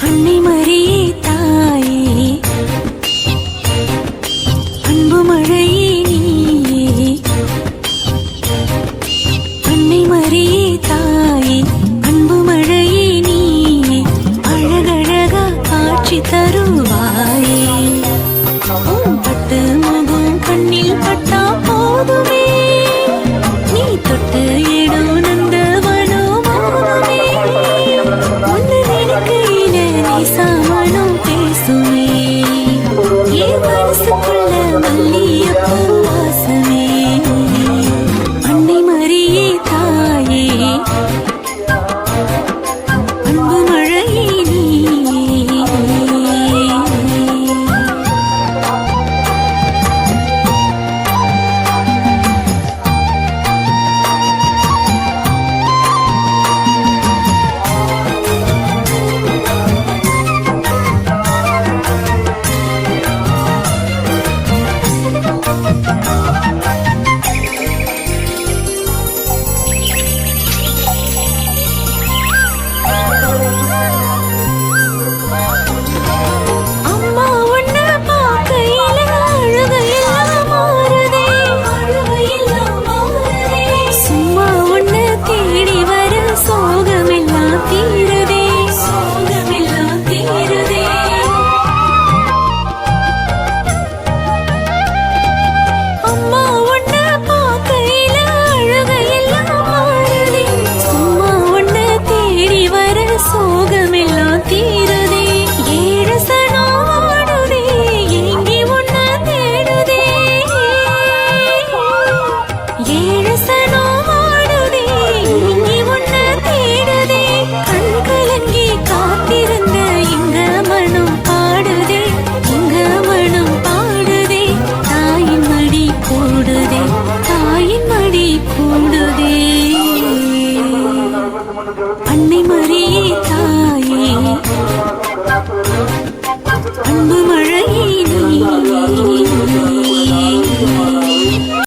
அன்னை மரியே தாயே, அன்பு மழையே நீயே. அன்னை மரியே தாயே, அன்பு மழையே நீயே. அழகழகா காட்சி தருவாயே. பட்டு முகம் கண்ணில் பட்டா போதுமே, நீ தொட்டு இடம் நந்தவனோ போதுமே. ஒன்னு நினைக்கையில நேசமனம் பேசுமே, என் மனசுக்குள்ள மல்லியப்பூ வாசமே. அன்னை மரியே தாயே, அன்பு மழையே நீயே. சோகமெல்லாம் தீருதே, ஏழு சனம் வாடுதே, ஏங்கி உன்ன தேடுதே. ஏழு சனம் வாடுதே, ஏங்கி உன்ன தேடுதே. கண் கலங்கி காத்திருந்த எங்க மனம் பாடுதே, எங்க மனம் பாடுதே. தாயின் மடி கூடுதே, தாயின் மடி கூடுதே. அன்னை மரியே தாயே, அன்பு